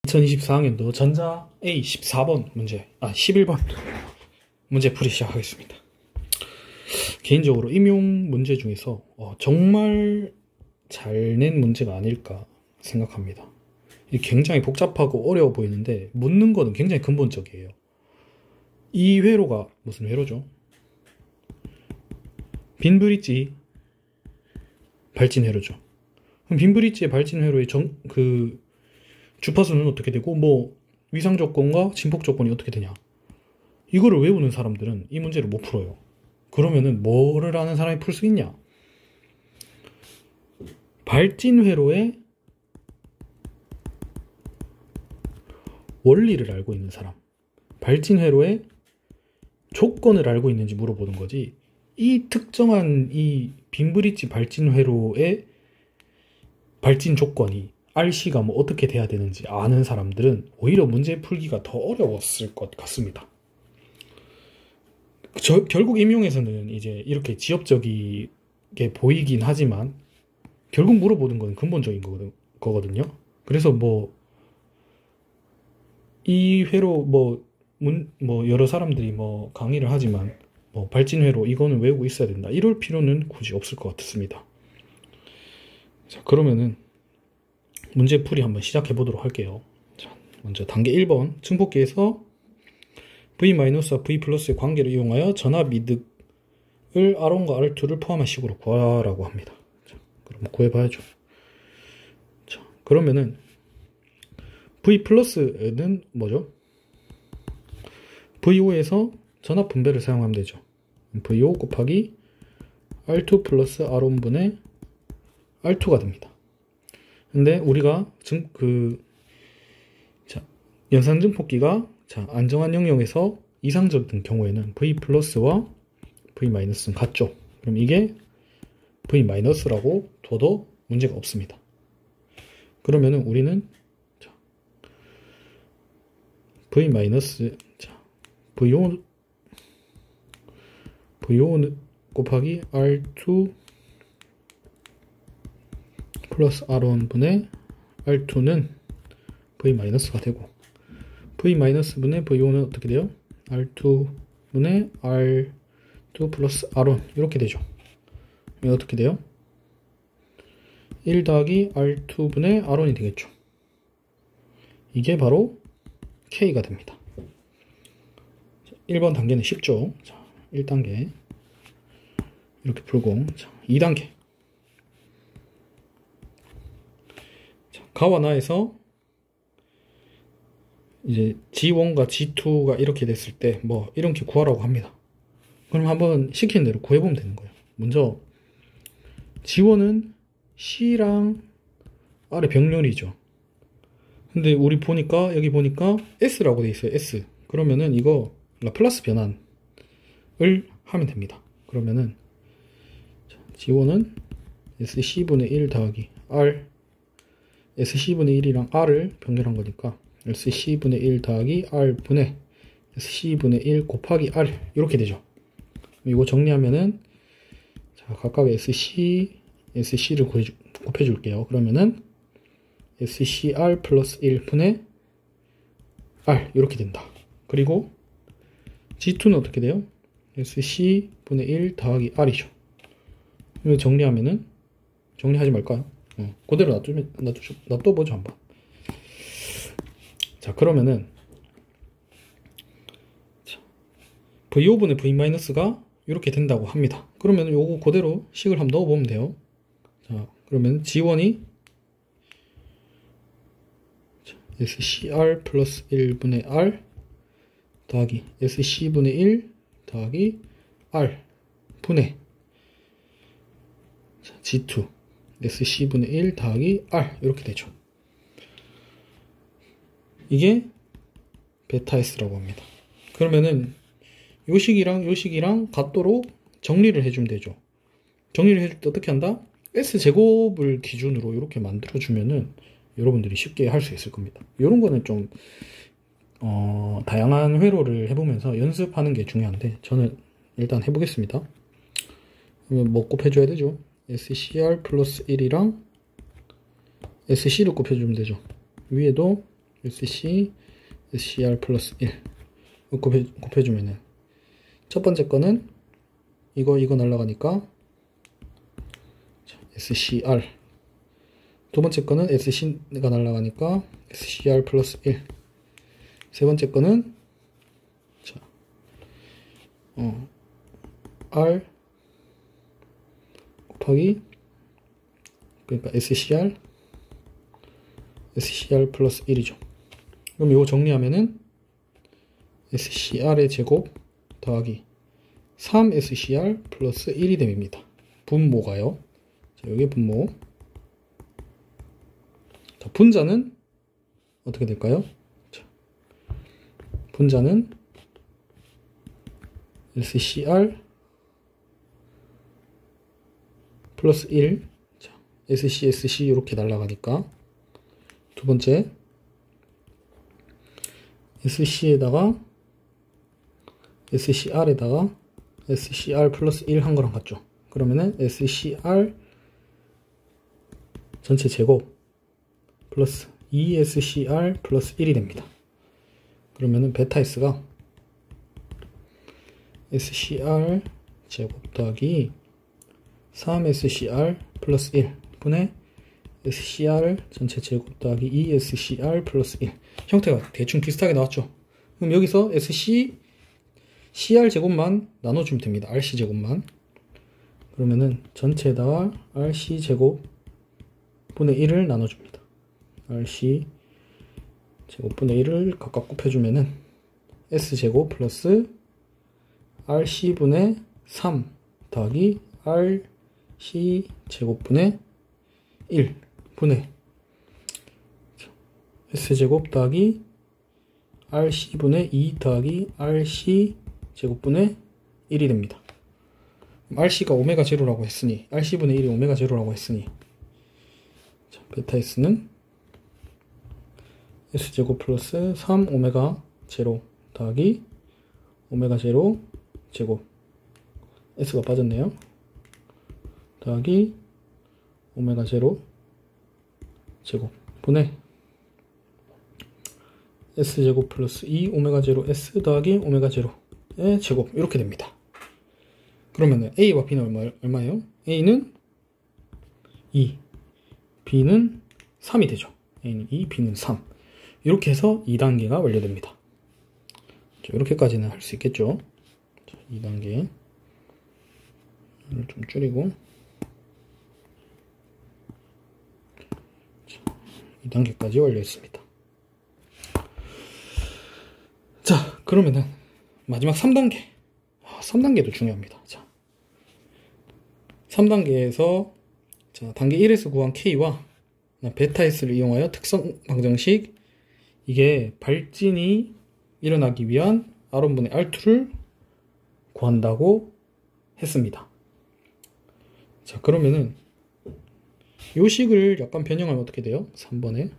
2024학년도 전자 A 14번 문제, 11번 문제 풀이 시작하겠습니다. 개인적으로 임용 문제 중에서 정말 잘 낸 문제가 아닐까 생각합니다. 굉장히 복잡하고 어려워 보이는데 묻는 거는 굉장히 근본적이에요. 이 회로가 무슨 회로죠? 빈 브릿지 발진 회로죠. 그럼 빈 브릿지의 발진 회로의 주파수는 어떻게 되고 위상 조건과 진폭 조건이 어떻게 되냐, 이거를 외우는 사람들은 이 문제를 못 풀어요. 그러면은 뭐를 아는 사람이 풀 수 있냐? 발진 회로의 원리를 알고 있는 사람, 발진 회로의 조건을 알고 있는지 물어보는 거지, 이 특정한 이 빈브릿지 발진 회로의 발진 조건이 RC가 어떻게 돼야 되는지 아는 사람들은 오히려 문제 풀기가 더 어려웠을 것 같습니다. 결국 임용에서는 이제 이렇게 지엽적이게 보이긴 하지만 결국 물어보는 건 근본적인 거거든요. 그래서 이 회로 여러 사람들이 강의를 하지만 발진 회로 이거는 외우고 있어야 된다, 이럴 필요는 굳이 없을 것 같습니다. 자, 그러면은 문제 풀이 한번 시작해 보도록 할게요. 자, 먼저 단계 1번, 증폭기에서 V-와 V+의 관계를 이용하여 전압 이득을 R1과 R2를 포함한 식으로 구하라고 합니다. 자, 그럼 구해봐야죠. 자, 그러면은 V+는 뭐죠? V5에서 전압 분배를 사용하면 되죠. V5 곱하기 R2 플러스 R1분의 R2가 됩니다. 근데 우리가 연산 증폭기가 안정한 영역에서 이상적인 경우에는 V+와 V-는 같죠. 그럼 이게 V-라고 둬도 문제가 없습니다. 그러면은 우리는 V- V5 곱하기 R2 플러스 R1분의 R2는 V-가 되고, V-분의 V5는 어떻게 돼요? R2분의 R2 플러스 R1 이렇게 되죠. 이게 어떻게 돼요? 1 더하기 R2분의 R1이 되겠죠. 이게 바로 K가 됩니다. 1번 단계는 쉽죠. 자, 1단계 이렇게 풀고, 자, 2단계. 가와 나에서 이제 G1과 G2가 이렇게 됐을 때 이렇게 구하라고 합니다. 그럼 한번 시키는 대로 구해보면 되는 거예요. 먼저 G1은 C랑 R의 병렬이죠. 근데 우리 여기 보니까 S라고 돼 있어요. S. 그러면은 이거 라플라스 변환을 하면 됩니다. 그러면은 G1은 SC분의 1 더하기 R, SC분의 1이랑 R을 병렬한 거니까 SC분의 1 더하기 R분의 SC분의 1 곱하기 R 이렇게 되죠. 이거 정리하면은 각각 SC를 곱해줄게요. 그러면은 SCR 플러스 1분의 R 이렇게 된다. 그리고 G2는 어떻게 돼요? SC분의 1 더하기 R이죠. 이거 정리하면은, 정리하지 말까요? 그대로 놔둬보죠 한번. 자, 그러면은 V5분의 V-가 이렇게 된다고 합니다. 그러면 요거 그대로 식을 한번 넣어보면 돼요. 자, 그러면 G1이 SCR 플러스 1분의 R 더하기 SC분의 1 더하기 R 분의 G2 SC분의 1 더하기 R 이렇게 되죠. 이게 베타 S라고 합니다. 그러면은 요 식이랑 같도록 정리를 해주면 되죠. 정리를 해줄 때 어떻게 한다? S제곱을 기준으로 이렇게 만들어주면은 여러분들이 쉽게 할 수 있을 겁니다. 이런 거는 좀 다양한 회로를 해보면서 연습하는 게 중요한데, 저는 일단 해보겠습니다. 그러면 곱해줘야 되죠. SCR 플러스 1이랑 SC를 곱해주면 되죠. 위에도 SC, SCR 플러스 1 곱해주면은 첫 번째 거는 이거 날라가니까 SCR, 두 번째 거는 SC가 날라가니까 SCR 플러스 1, 세 번째 거는 자, R 곱하기 그러니까 SCR 플러스 1이죠. 그럼 이거 정리하면은 SCR의 제곱 더하기 3SCR 플러스 1이 됩니다. 분모가요. 자, 여기 분모. 자, 분자는 어떻게 될까요? 자, 분자는 SCR 플러스 1. 자, SC 이렇게 날라가니까 두 번째 SC에다가 SCR에다가 SCR 플러스 1 한 거랑 같죠. 그러면은 SCR 전체 제곱 플러스 2SCR 플러스 1이 됩니다. 그러면은 베타 S가 SCR 제곱 더하기 3SCR 플러스 1 분의 SCR 전체 제곱 더하기 2SCR 플러스 1. 형태가 대충 비슷하게 나왔죠. 그럼 여기서 CR 제곱만 나눠주면 됩니다. RC 제곱만. 그러면은 전체에다가 RC 제곱 분의 1을 나눠줍니다. RC 제곱 분의 1을 각각 곱해주면은 S 제곱 플러스 RC 분의 3 더하기 RC 제곱 분의 1 분의 S제곱 더하기 RC분의 2 더하기 RC 제곱분의 1이 됩니다. RC가 오메가 제로라고 했으니 RC분의 1이 오메가 제로라고 했으니 자, 베타 S는 S제곱 플러스 3 오메가 제로 더하기 오메가 제로 제곱 S가 빠졌네요. 더하기 오메가 제로 제곱 분의 S제곱 플러스 2 오메가 제로 S 더하기 오메가 제로의 제곱 이렇게 됩니다. 그러면은 A와 B는 얼마예요? A는 2, B는 3이 되죠. A는 2, B는 3. 이렇게 해서 2단계가 완료됩니다. 자, 이렇게까지는 할 수 있겠죠. 자, 2단계 좀 줄이고 2단계까지 완료했습니다. 자, 그러면은 마지막 3단계. 3단계도 중요합니다. 자, 3단계에서 자, 단계 1에서 구한 K와 베타 S를 이용하여 특성 방정식, 이게 발진이 일어나기 위한 R1분의 R2를 구한다고 했습니다. 자, 그러면은 요 식을 약간 변형하면 어떻게 돼요? 3번에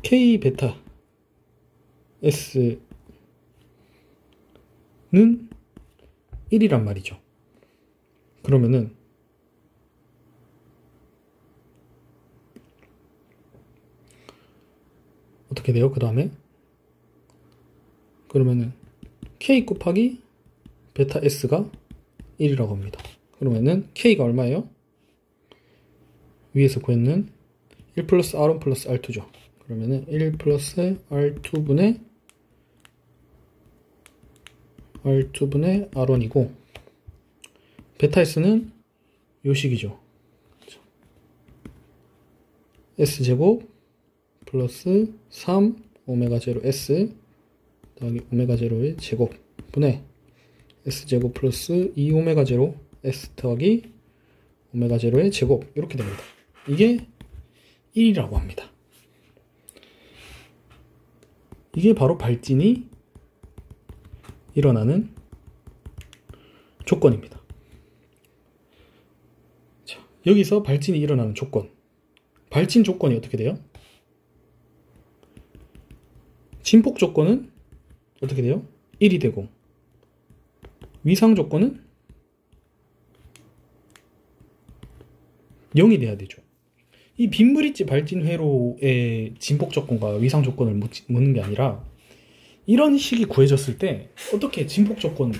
K 베타 S는 1이란 말이죠. 그러면은 어떻게 돼요? 그 다음에 그러면은 K 곱하기 베타 S가 1이라고 합니다. 그러면은 K가 얼마예요? 위에서 구했는 1 플러스 R1 플러스 R2죠. 그러면은 1 플러스 R2분의 R1이고 베타 S는 요 식이죠. S제곱 플러스 3 오메가 제로 S 더하기 오메가 제로의 제곱 분의 S제곱 플러스 2 오메가 제로 S 더하기 오메가 제로의 제곱 이렇게 됩니다. 이게 1이라고 합니다. 이게 바로 발진이 일어나는 조건입니다. 자, 여기서 발진이 일어나는 조건. 발진 조건이 어떻게 돼요? 진폭 조건은 어떻게 돼요? 1이 되고 위상 조건은 0이 돼야 되죠. 이 빈브릿지 발진 회로의 진폭 조건과 위상 조건을 묻는 게 아니라 이런 식이 구해졌을 때 어떻게 진폭 조건은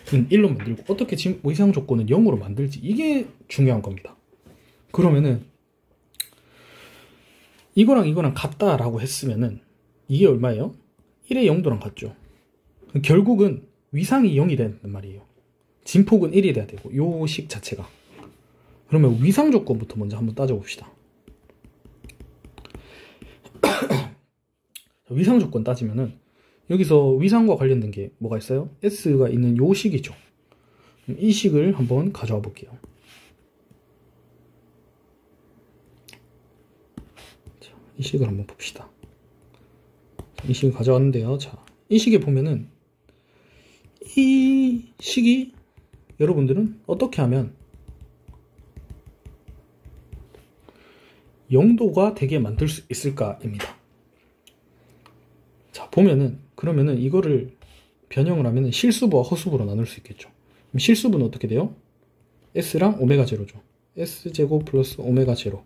1로 만들고 어떻게 위상 조건은 0으로 만들지, 이게 중요한 겁니다. 그러면은 이거랑 이거랑 같다라고 했으면은 이게 얼마예요? 1의 0도랑 같죠. 결국은 위상이 0이 된단 말이에요. 진폭은 1이 돼야 되고, 요 식 자체가. 그러면 위상 조건부터 먼저 한번 따져봅시다. 위상 조건 따지면은 여기서 위상과 관련된 게 뭐가 있어요? S가 있는 요 식이죠. 이 식을 한번 가져와 볼게요. 자, 이 식을 한번 봅시다. 이 식을 가져왔는데요. 자, 이 식에 보면은 이 식이 여러분들은 어떻게 하면 0도가 되게 만들 수 있을까입니다. 자, 보면은 그러면은 이거를 변형을 하면은 실수부와 허수부로 나눌 수 있겠죠. 그럼 실수부는 어떻게 돼요? S랑 오메가 제로죠. S제곱 플러스 오메가 제로.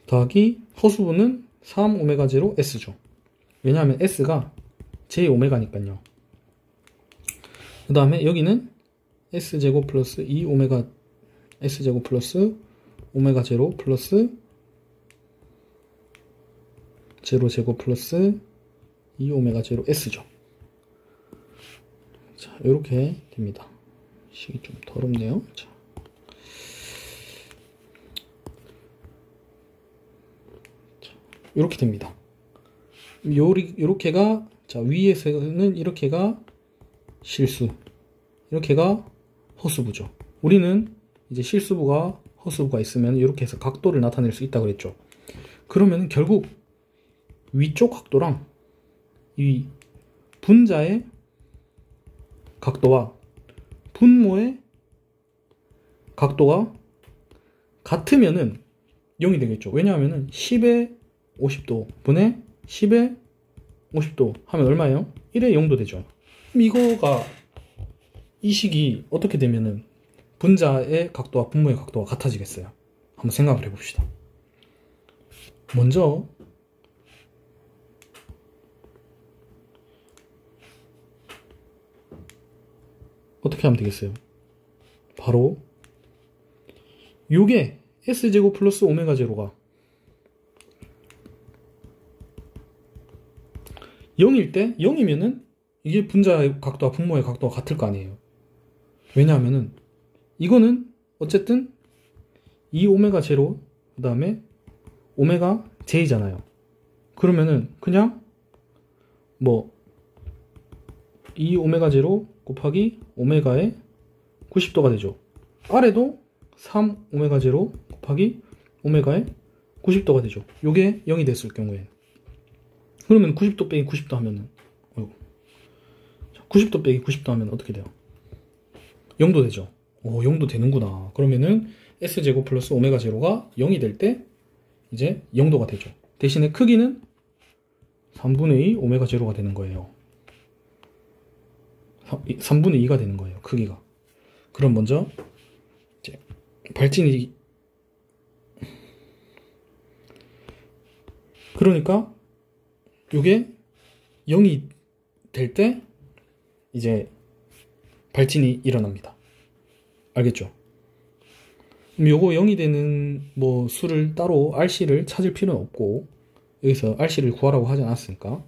더하기 허수부는 3 오메가 제로 S죠. 왜냐하면 S가 제 오메가니까요. 그 다음에 여기는 S제곱 플러스 2 오메가 S제곱 플러스 오메가 제로 플러스 제로 제곱 플러스 2 오메가 제로 S죠. 자, 이렇게 됩니다. 식이 좀 더럽네요. 자. 이렇게 됩니다. 요렇게가, 자, 위에서는 이렇게가 실수, 이렇게가 허수부죠. 우리는 이제 실수부가 허수부가 있으면 이렇게 해서 각도를 나타낼 수 있다고 그랬죠. 그러면 결국 위쪽 각도랑 이 분자의 각도와 분모의 각도가 같으면은 0이 되겠죠. 왜냐하면은 10에 50도 분의 10에 50도 하면 얼마예요? 1에 0도 되죠. 그럼 이거가, 이 식이 어떻게 되면은 분자의 각도와 분모의 각도가 같아지겠어요? 한번 생각을 해봅시다. 먼저 어떻게 하면 되겠어요? 바로 요게 S제곱 플러스 오메가 제로가 0일 때, 0이면은 이게 분자의 각도와 분모의 각도가 같을 거 아니에요. 왜냐하면은 이거는 어쨌든 2 오메가 제로 그 다음에 오메가 J잖아요. 그러면은 그냥 뭐 2 오메가 제로 곱하기 오메가의 90도가 되죠. 아래도 3 오메가 제로 곱하기 오메가의 90도가 되죠. 요게 0이 됐을 경우에. 그러면 90도 빼기 90도 하면은 90도 빼기 90도 하면 어떻게 돼요? 0도 되죠. 오, 0도 되는구나. 그러면은 S제곱 플러스 오메가 제로가 0이 될 때 이제 0도가 되죠. 대신에 크기는 3분의 2 오메가 제로가 되는 거예요. 3분의 2가 되는 거예요. 크기가. 그럼 먼저 이제 발진이, 그러니까 요게 0이 될 때 이제 발진이 일어납니다. 알겠죠? 그럼 요거 0이 되는 뭐 수를 따로 RC를 찾을 필요는 없고, 여기서 RC를 구하라고 하지 않았으니까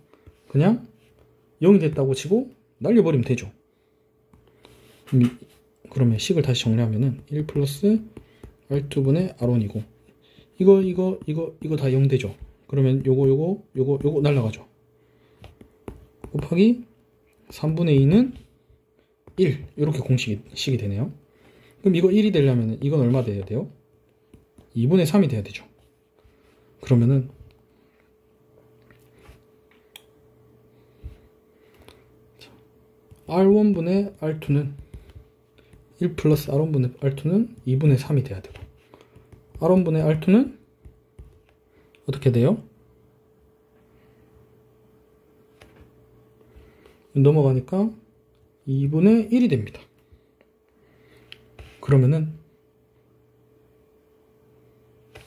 그냥 0이 됐다고 치고 날려버리면 되죠. 그러면 식을 다시 정리하면은 1 플러스 R2분의 R1이고, 이거 다 0 되죠. 그러면 요거 날라가죠. 곱하기 3분의 2는 1, 이렇게 공식이 되네요. 그럼 이거 1이 되려면 이건 얼마 돼야 돼요? 2분의 3이 돼야 되죠. 그러면은 R1분의 R2는 1 플러스 R1분의 R2는 2분의 3이 돼야 되고, R1분의 R2는 어떻게 돼요? 넘어가니까 2분의 1이 됩니다. 그러면은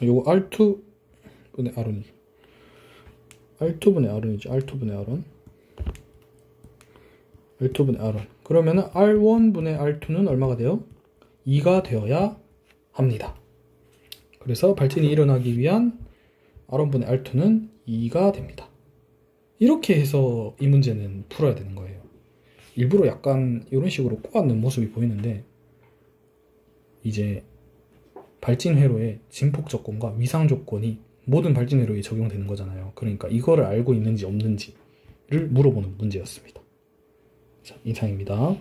요거 R2분의 R은 R2분의 R은이죠. R2분의 R은 R2분의 R은 그러면은 R1분의 R2는 얼마가 돼요? 2가 되어야 합니다. 그래서 발진이 일어나기 위한 R1분의 R2는 2가 됩니다. 이렇게 해서 이 문제는 풀어야 되는 거예요. 일부러 약간 이런 식으로 꼬았는 모습이 보이는데 이제 발진 회로의 진폭 조건과 위상 조건이 모든 발진 회로에 적용되는 거잖아요. 그러니까 이거를 알고 있는지 없는지를 물어보는 문제였습니다. 자, 이상입니다.